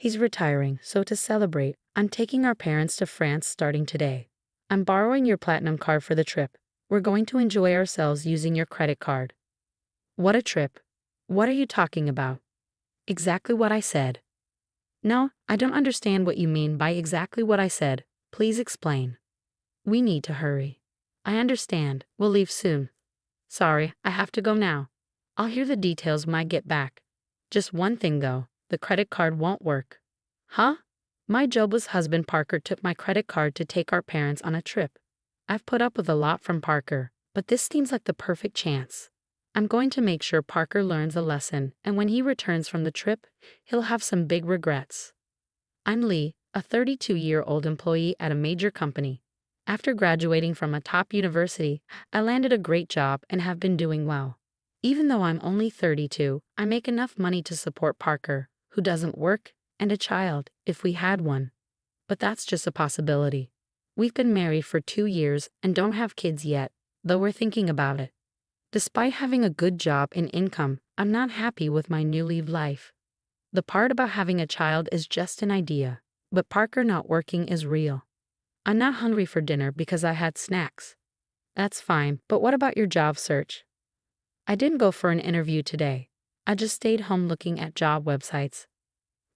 He's retiring, so to celebrate, I'm taking our parents to France starting today. I'm borrowing your platinum card for the trip. We're going to enjoy ourselves using your credit card. What a trip. What are you talking about? Exactly what I said. No, I don't understand what you mean by exactly what I said. Please explain. We need to hurry. I understand. We'll leave soon. Sorry, I have to go now. I'll hear the details when I get back. Just one thing though, the credit card won't work. Huh? My Joba's husband Parker took my credit card to take our parents on a trip. I've put up with a lot from Parker, but this seems like the perfect chance. I'm going to make sure Parker learns a lesson, and when he returns from the trip, he'll have some big regrets. I'm Lee, a 32-year-old employee at a major company. After graduating from a top university, I landed a great job and have been doing well. Even though I'm only 32, I make enough money to support Parker, who doesn't work, and a child, if we had one. But that's just a possibility. We've been married for 2 years and don't have kids yet, though we're thinking about it. Despite having a good job and income, I'm not happy with my newly life. The part about having a child is just an idea, but Parker not working is real. I'm not hungry for dinner because I had snacks. That's fine, but what about your job search? I didn't go for an interview today. I just stayed home looking at job websites.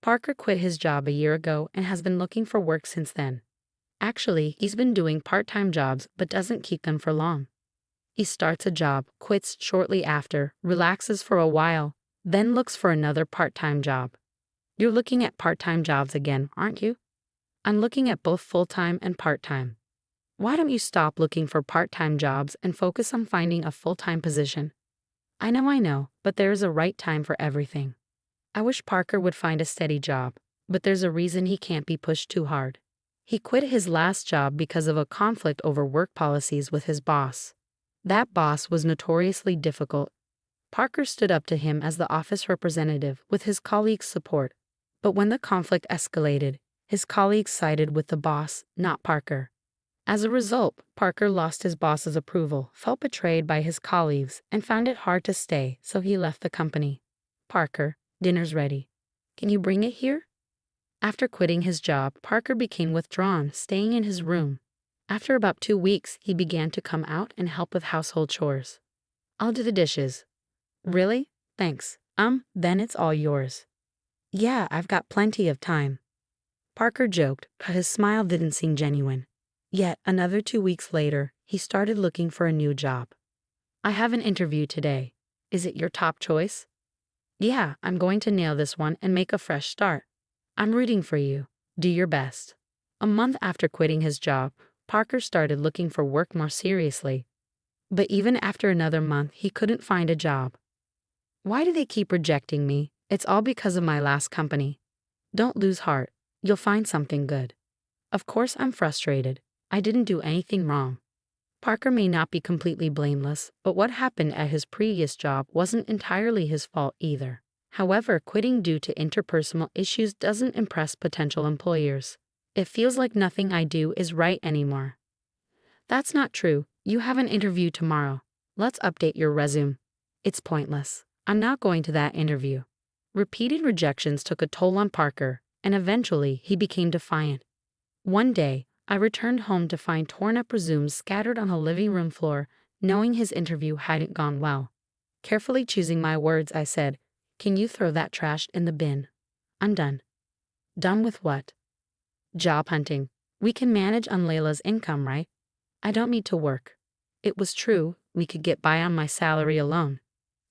Parker quit his job a year ago and has been looking for work since then. Actually, he's been doing part-time jobs but doesn't keep them for long. He starts a job, quits shortly after, relaxes for a while, then looks for another part-time job. You're looking at part-time jobs again, aren't you? I'm looking at both full-time and part-time. Why don't you stop looking for part-time jobs and focus on finding a full-time position? I know, but there is a right time for everything. I wish Parker would find a steady job, but there's a reason he can't be pushed too hard. He quit his last job because of a conflict over work policies with his boss. That boss was notoriously difficult. Parker stood up to him as the office representative with his colleagues' support, but when the conflict escalated, his colleagues sided with the boss, not Parker. As a result, Parker lost his boss's approval, felt betrayed by his colleagues, and found it hard to stay, so he left the company. Parker, dinner's ready. Can you bring it here? After quitting his job, Parker became withdrawn, staying in his room. After about 2 weeks, he began to come out and help with household chores. I'll do the dishes. Really? Thanks. Then it's all yours. Yeah, I've got plenty of time. Parker joked, but his smile didn't seem genuine. Yet, another 2 weeks later, he started looking for a new job. I have an interview today. Is it your top choice? Yeah, I'm going to nail this one and make a fresh start. I'm rooting for you. Do your best. A month after quitting his job, Parker started looking for work more seriously. But even after another month, he couldn't find a job. Why do they keep rejecting me? It's all because of my last company. Don't lose heart. You'll find something good. Of course I'm frustrated. I didn't do anything wrong. Parker may not be completely blameless, but what happened at his previous job wasn't entirely his fault either. However, quitting due to interpersonal issues doesn't impress potential employers. It feels like nothing I do is right anymore. That's not true. You have an interview tomorrow. Let's update your resume. It's pointless. I'm not going to that interview. Repeated rejections took a toll on Parker, and eventually he became defiant. One day, I returned home to find torn-up resumes scattered on the living room floor, knowing his interview hadn't gone well. Carefully choosing my words, I said, "Can you throw that trash in the bin? I'm done." Done with what? Job hunting. We can manage on Layla's income, right? I don't need to work. It was true, we could get by on my salary alone.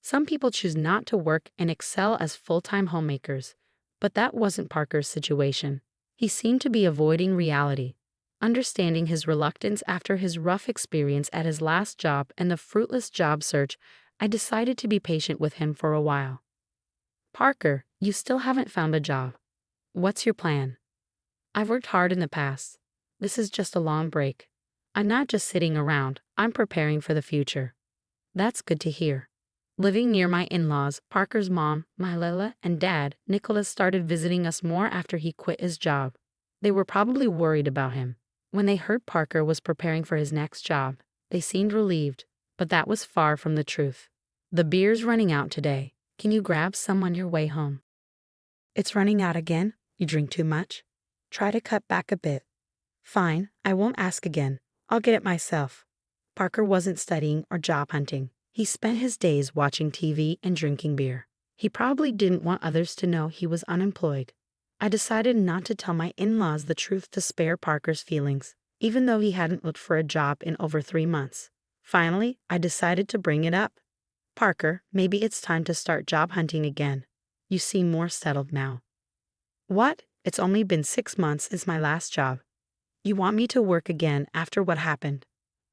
Some people choose not to work and excel as full-time homemakers, but that wasn't Parker's situation. He seemed to be avoiding reality. Understanding his reluctance after his rough experience at his last job and the fruitless job search, I decided to be patient with him for a while. Parker, you still haven't found a job. What's your plan? I've worked hard in the past. This is just a long break. I'm not just sitting around, I'm preparing for the future. That's good to hear. Living near my in-laws, Parker's mom, Layla, and dad, Nicholas, started visiting us more after he quit his job. They were probably worried about him. When they heard Parker was preparing for his next job, they seemed relieved, but that was far from the truth. The beer's running out today. Can you grab some on your way home? It's running out again? You drink too much? Try to cut back a bit. Fine, I won't ask again. I'll get it myself. Parker wasn't studying or job hunting. He spent his days watching TV and drinking beer. He probably didn't want others to know he was unemployed. I decided not to tell my in-laws the truth to spare Parker's feelings, even though he hadn't looked for a job in over 3 months. Finally, I decided to bring it up. Parker, maybe it's time to start job hunting again. You seem more settled now. What? It's only been 6 months since my last job. You want me to work again after what happened?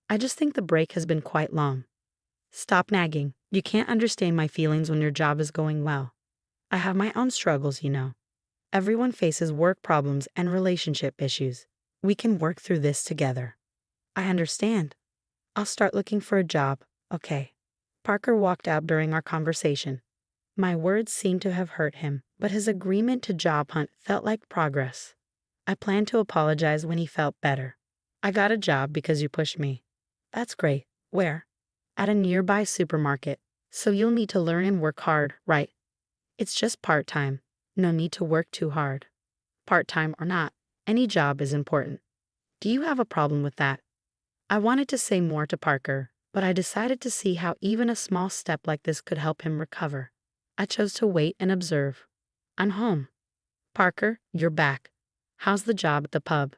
I just think the break has been quite long. Stop nagging. You can't understand my feelings when your job is going well. I have my own struggles, you know. Everyone faces work problems and relationship issues. We can work through this together. I understand. I'll start looking for a job, okay? Parker walked out during our conversation. My words seemed to have hurt him, but his agreement to job hunt felt like progress. I planned to apologize when he felt better. I got a job because you pushed me. That's great. Where? At a nearby supermarket. So you'll need to learn and work hard, right? It's just part-time. No need to work too hard. Part-time or not, any job is important. Do you have a problem with that? I wanted to say more to Parker, but I decided to see how even a small step like this could help him recover. I chose to wait and observe. I'm home. Parker, you're back. How's the job at the pub?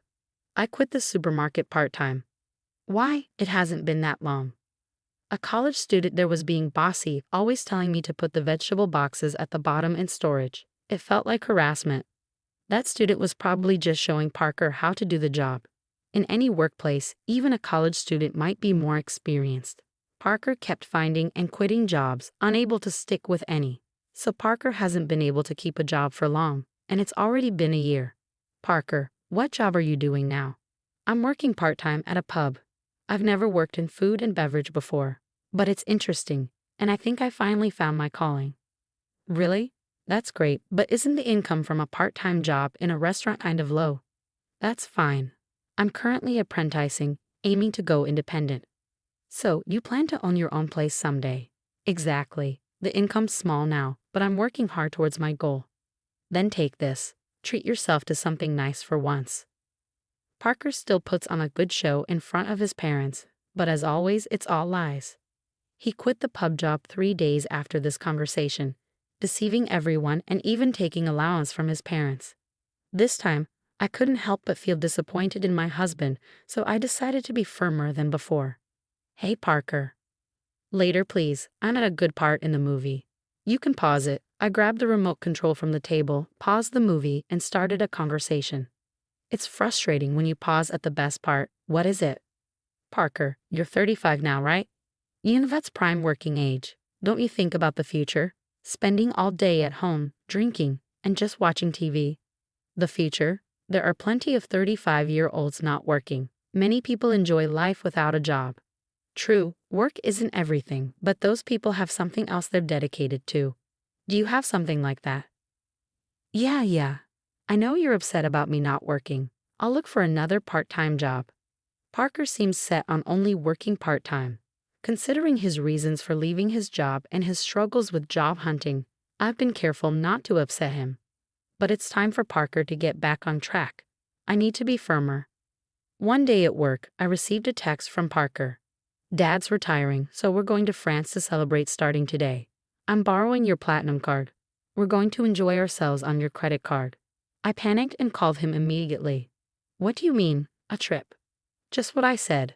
I quit the supermarket part-time. Why? It hasn't been that long. A college student there was being bossy, always telling me to put the vegetable boxes at the bottom in storage. It felt like harassment. That student was probably just showing Parker how to do the job. In any workplace, even a college student might be more experienced. Parker kept finding and quitting jobs, unable to stick with any. So Parker hasn't been able to keep a job for long, and it's already been a year. Parker, what job are you doing now? I'm working part-time at a pub. I've never worked in food and beverage before, but it's interesting, and I think I finally found my calling. Really? That's great, but isn't the income from a part-time job in a restaurant kind of low? That's fine. I'm currently apprenticing, aiming to go independent. So, you plan to own your own place someday? Exactly. The income's small now, but I'm working hard towards my goal. Then take this. Treat yourself to something nice for once. Parker still puts on a good show in front of his parents, but as always, it's all lies. He quit the pub job 3 days after this conversation, deceiving everyone and even taking allowance from his parents. This time, I couldn't help but feel disappointed in my husband, so I decided to be firmer than before. Hey, Parker. Later, please. I'm at a good part in the movie. You can pause it. I grabbed the remote control from the table, paused the movie, and started a conversation. It's frustrating when you pause at the best part. What is it? Parker, you're 35 now, right? That's prime working age. Don't you think about the future? Spending all day at home, drinking, and just watching TV. The future? There are plenty of 35-year-olds not working. Many people enjoy life without a job. True, work isn't everything, but those people have something else they're dedicated to. Do you have something like that? Yeah. I know you're upset about me not working. I'll look for another part-time job. Parker seems set on only working part-time. Considering his reasons for leaving his job and his struggles with job hunting, I've been careful not to upset him. But it's time for Parker to get back on track. I need to be firmer. One day at work, I received a text from Parker. Dad's retiring, so we're going to France to celebrate starting today. I'm borrowing your platinum card. We're going to enjoy ourselves on your credit card. I panicked and called him immediately. What do you mean, a trip? Just what I said.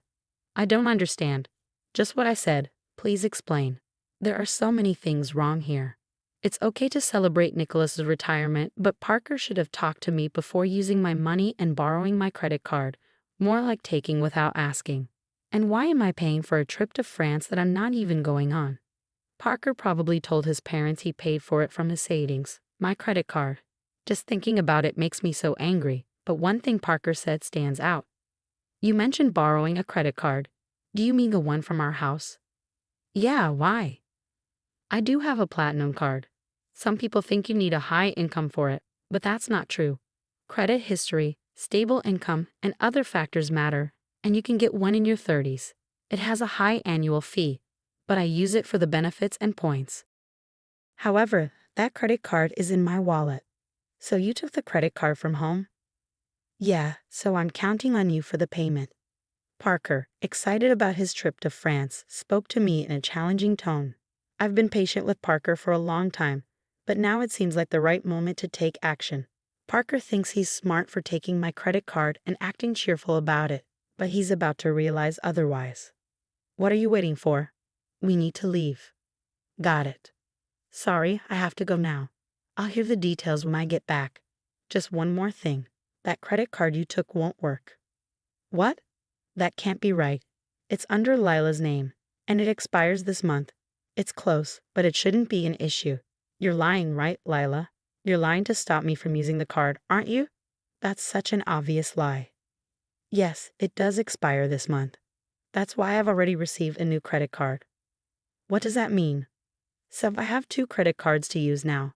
I don't understand. Just what I said. Please explain. There are so many things wrong here. It's okay to celebrate Nicholas's retirement, but Parker should have talked to me before using my money and borrowing my credit card. More like taking without asking. And why am I paying for a trip to France that I'm not even going on? Parker probably told his parents he paid for it from his savings, my credit card. Just thinking about it makes me so angry, but one thing Parker said stands out. You mentioned borrowing a credit card. Do you mean the one from our house? Yeah, why? I do have a platinum card. Some people think you need a high income for it, but that's not true. Credit history, stable income, and other factors matter, and you can get one in your 30s. It has a high annual fee, but I use it for the benefits and points. However, that credit card is in my wallet. So you took the credit card from home? Yeah, so I'm counting on you for the payment. Parker, excited about his trip to France, spoke to me in a challenging tone. I've been patient with Parker for a long time, but now it seems like the right moment to take action. Parker thinks he's smart for taking my credit card and acting cheerful about it, but he's about to realize otherwise. What are you waiting for? We need to leave. Got it. Sorry, I have to go now. I'll hear the details when I get back. Just one more thing. That credit card you took won't work. What? That can't be right. It's under Lila's name, and it expires this month. It's close, but it shouldn't be an issue. You're lying, right, Lila? You're lying to stop me from using the card, aren't you? That's such an obvious lie. Yes, it does expire this month. That's why I've already received a new credit card. What does that mean? So I have two credit cards to use now.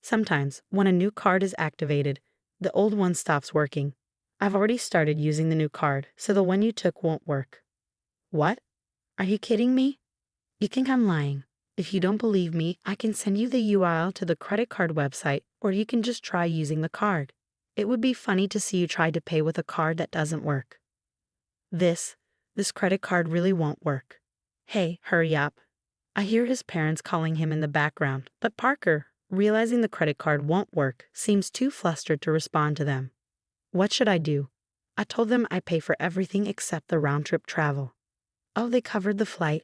Sometimes, when a new card is activated, the old one stops working. I've already started using the new card, so the one you took won't work. What? Are you kidding me? You think I'm lying. If you don't believe me, I can send you the URL to the credit card website, or you can just try using the card. It would be funny to see you try to pay with a card that doesn't work. This credit card really won't work. Hey, hurry up. I hear his parents calling him in the background, but Parker, realizing the credit card won't work, seems too flustered to respond to them. What should I do? I told them I pay for everything except the round-trip travel. Oh, they covered the flight?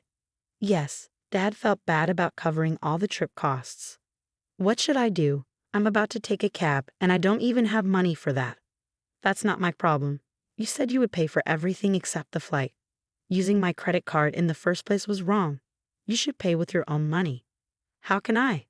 Yes, Dad felt bad about covering all the trip costs. What should I do? I'm about to take a cab, and I don't even have money for that. That's not my problem. You said you would pay for everything except the flight. Using my credit card in the first place was wrong. You should pay with your own money. How can I?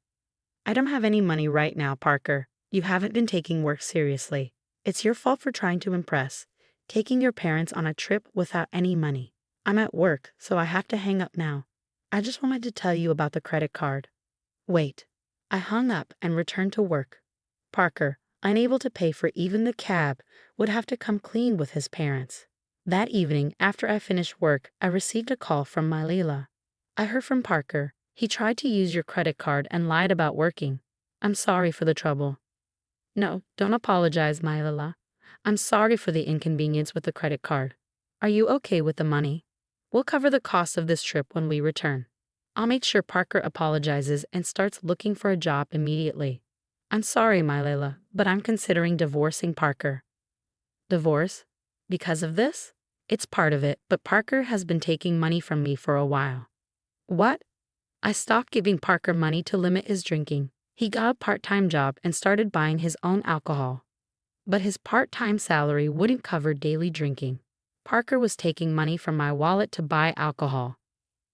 I don't have any money right now, Parker. You haven't been taking work seriously. It's your fault for trying to impress, taking your parents on a trip without any money. I'm at work, so I have to hang up now. I just wanted to tell you about the credit card. Wait. I hung up and returned to work. Parker, unable to pay for even the cab, would have to come clean with his parents. That evening, after I finished work, I received a call from my Leila. I heard from Parker. He tried to use your credit card and lied about working. I'm sorry for the trouble. No, don't apologize, my Leila. I'm sorry for the inconvenience with the credit card. Are you okay with the money? We'll cover the cost of this trip when we return. I'll make sure Parker apologizes and starts looking for a job immediately. I'm sorry, my Leila, but I'm considering divorcing Parker. Divorce? Because of this? It's part of it, but Parker has been taking money from me for a while. What? I stopped giving Parker money to limit his drinking. He got a part-time job and started buying his own alcohol. But his part-time salary wouldn't cover daily drinking. Parker was taking money from my wallet to buy alcohol.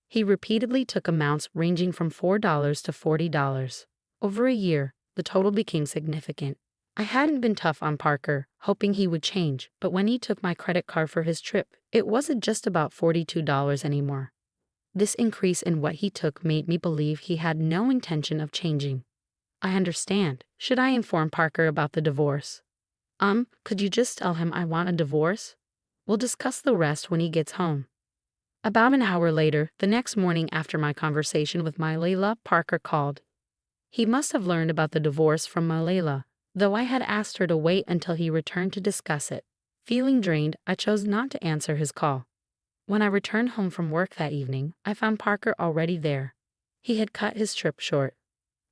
He repeatedly took amounts ranging from $4 to $40. Over a year, the total became significant. I hadn't been tough on Parker, hoping he would change, but when he took my credit card for his trip, it wasn't just about $42 anymore. This increase in what he took made me believe he had no intention of changing. I understand. Should I inform Parker about the divorce? Could you just tell him I want a divorce? We'll discuss the rest when he gets home. About an hour later, the next morning after my conversation with my Leila, Parker called. He must have learned about the divorce from my Leila, though I had asked her to wait until he returned to discuss it. Feeling drained, I chose not to answer his call. When I returned home from work that evening, I found Parker already there. He had cut his trip short.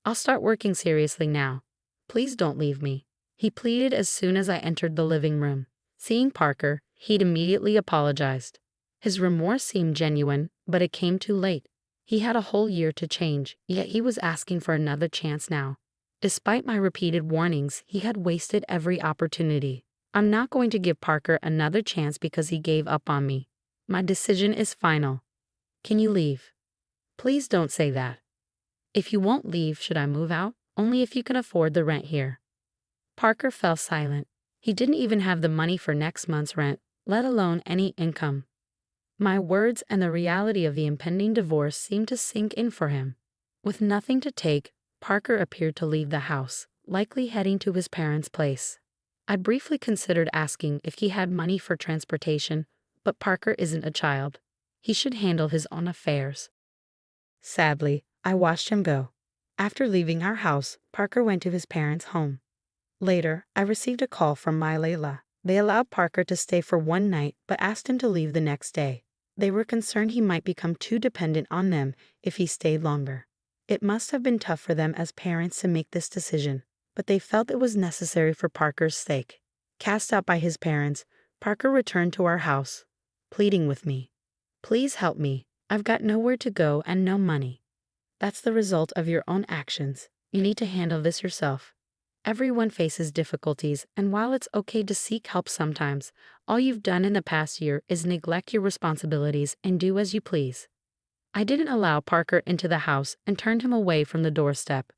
I'll start working seriously now. Please don't leave me, he pleaded as soon as I entered the living room. Seeing Parker, he'd immediately apologized. His remorse seemed genuine, but it came too late. He had a whole year to change, yet he was asking for another chance now. Despite my repeated warnings, he had wasted every opportunity. I'm not going to give Parker another chance because he gave up on me. My decision is final. Can you leave? Please don't say that. If you won't leave, should I move out? Only if you can afford the rent here. Parker fell silent. He didn't even have the money for next month's rent, let alone any income. My words and the reality of the impending divorce seemed to sink in for him. With nothing to take, Parker appeared to leave the house, likely heading to his parents' place. I briefly considered asking if he had money for transportation, but Parker isn't a child. He should handle his own affairs. Sadly, I watched him go. After leaving our house, Parker went to his parents' home. Later, I received a call from my Layla. They allowed Parker to stay for one night but asked him to leave the next day. They were concerned he might become too dependent on them if he stayed longer. It must have been tough for them as parents to make this decision, but they felt it was necessary for Parker's sake. Cast out by his parents, Parker returned to our house, pleading with me. "Please help me. I've got nowhere to go and no money." That's the result of your own actions. You need to handle this yourself. Everyone faces difficulties, and while it's okay to seek help sometimes, all you've done in the past year is neglect your responsibilities and do as you please. I didn't allow Parker into the house and turned him away from the doorstep.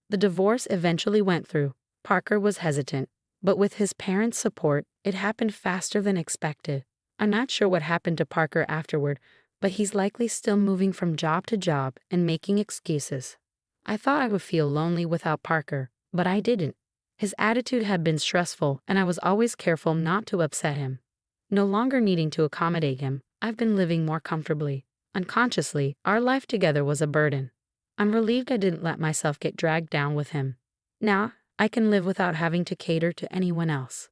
The divorce eventually went through. Parker was hesitant, but with his parents' support, it happened faster than expected. I'm not sure what happened to Parker afterward, but he's likely still moving from job to job and making excuses. I thought I would feel lonely without Parker, but I didn't. His attitude had been stressful, and I was always careful not to upset him. No longer needing to accommodate him, I've been living more comfortably. Unconsciously, our life together was a burden. I'm relieved I didn't let myself get dragged down with him. Now, I can live without having to cater to anyone else.